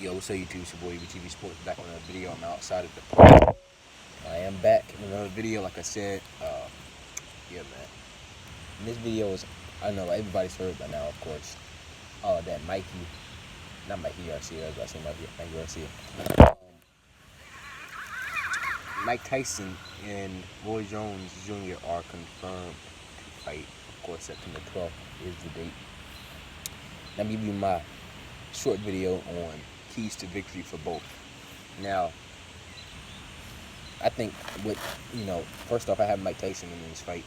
Yo, what's up YouTube? It's your boy UBTV Sports back on another video. I'm outside of the park. I am back in another video, like I said. Yeah, man. And this video is, I know everybody's heard by now, of course. That not Mikey Garcia, I was about to say Mikey Garcia. Mike Tyson and Roy Jones Jr. are confirmed to fight. Of course, September 12th is the date. Let me give you my short video on keys to victory for both. Now, I think first off, I have Mike Tyson in this fight.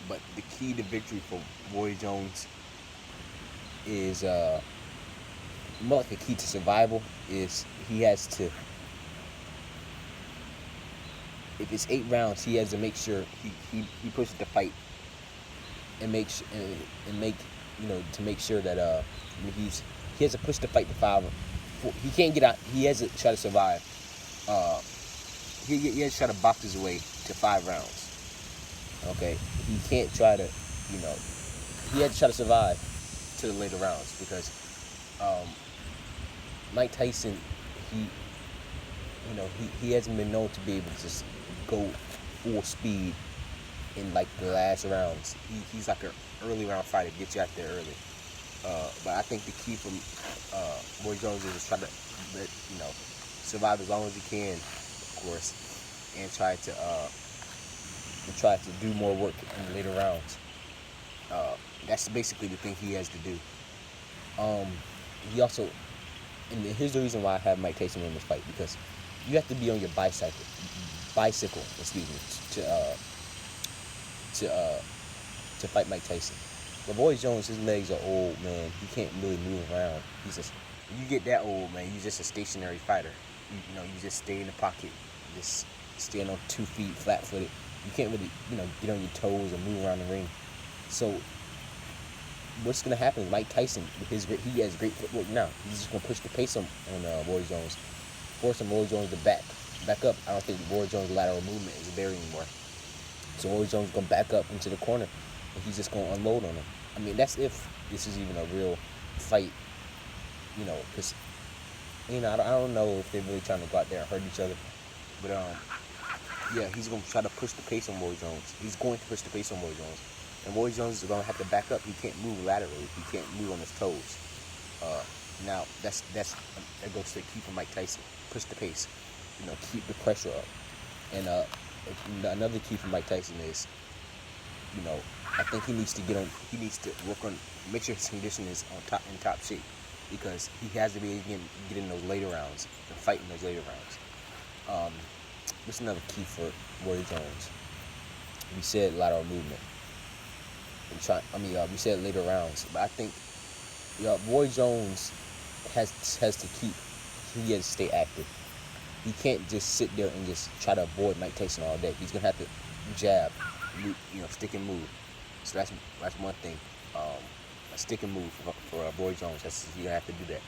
But the key to victory for Roy Jones is more like a key to survival. Is he has to, if it's 8 rounds, he has to make sure he pushes the fight and make sure that he has to push the fight to 5. He can't get out. He has to try to survive. He has to try to box his way to 5 rounds. Okay, he can't try to, he had to try to survive to the later rounds because Mike Tyson, he hasn't been known to be able to just go full speed in like the last rounds. He's like an early round fighter, get you out there early. But I think the key for Roy Jones is to try to survive as long as he can, of course, and try to do more work in the later rounds. That's basically the thing he has to do. He also, and here's the reason why I have Mike Tyson in this fight, because you have to be on your bicycle, to fight Mike Tyson. But Roy Jones, his legs are old, man. He can't really move around. You get that old, man, you're just a stationary fighter. You just stay in the pocket, just stand on 2 feet, flat-footed. You can't really, get on your toes and move around the ring. So what's gonna happen is Mike Tyson, he has great footwork now. He's just gonna push the pace on Roy Jones, forcing Roy Jones to back up. I don't think Roy Jones' lateral movement is there anymore. So Roy Jones is gonna back up into the corner, and he's just gonna unload on him. I mean, that's if this is even a real fight, because I don't know if they're really trying to go out there and hurt each other, but yeah, he's gonna try to push the pace on Roy Jones. He's going to push the pace on Roy Jones, and Roy Jones is gonna have to back up. He can't move laterally. He can't move on his toes. Now that goes to the key for Mike Tyson: push the pace, keep the pressure up. And another key for Mike Tyson is, I think he needs to work on, make sure his condition is in top shape, because he has to be able to get in those later rounds and fight in those later rounds. What's another key for Roy Jones? We said lateral movement. We said later rounds, but I think Roy Jones has to stay active. He can't just sit there and just try to avoid Mike Tyson all day. He's gonna have to jab, stick and move. So that's one thing. A stick and move for Roy Jones. He's gonna have to do that.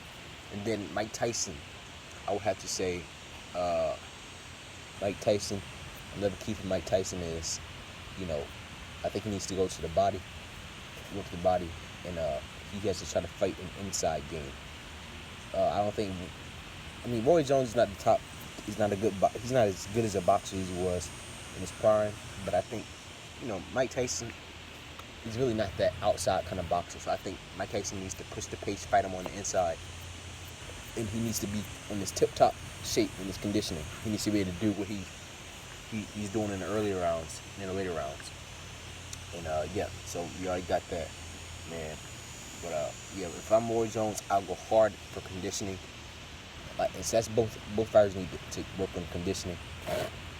And then Mike Tyson, I would have to say, Mike Tyson. Another key for Mike Tyson is, I think he needs to go to the body, work the body, and he has to try to fight an inside game. I don't think. Roy Jones is not the top. He's not as good as a boxer as he was in his prime. But I think, Mike Tyson, he's really not that outside kind of boxer. So I think Mike Tyson needs to push the pace, fight him on the inside, and he needs to be on his tip-top shape in his conditioning. He needs to be able to do what he's doing in the earlier rounds, in the later rounds. And so we already got that, man. But if I'm Roy Jones, I'll go hard for conditioning. And so that's both fighters need to work on conditioning.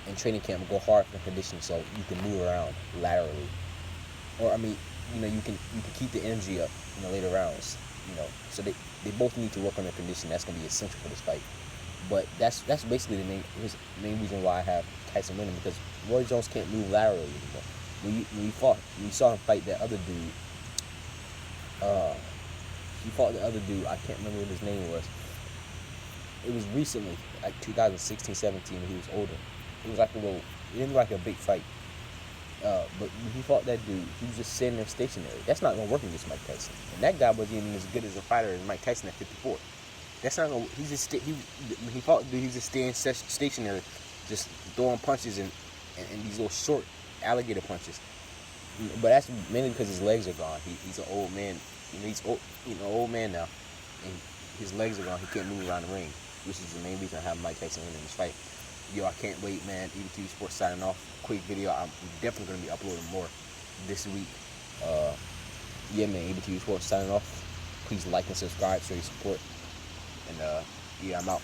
In training camp, go hard for conditioning so you can move around laterally. Or you can keep the energy up in the later rounds. So they both need to work on their conditioning. That's gonna be essential for this fight. But that's basically his main reason why I have Tyson winning, because Roy Jones can't move laterally anymore. When you saw him fight that other dude, he fought the other dude. I can't remember what his name was. It was recently, like 2016, 17, when he was older. It was like it didn't look like a big fight. But when he fought that dude, he was just sitting there stationary. That's not gonna work against Mike Tyson. And that guy wasn't even as good as a fighter as Mike Tyson at 54. That's not gonna. He's just he when he fought. Dude, he's just staying stationary, just throwing punches and these little short alligator punches. But that's mainly because his legs are gone. He's an old man. He's old, old man now, and his legs are gone. He can't move around the ring, which is the main reason I have Mike Tyson winning this fight. Yo, I can't wait, man. EBTV Sports signing off. Quick video. I'm definitely gonna be uploading more this week. Yeah, man. EBTV Sports signing off. Please like and subscribe, show your support, and yeah, I'm out.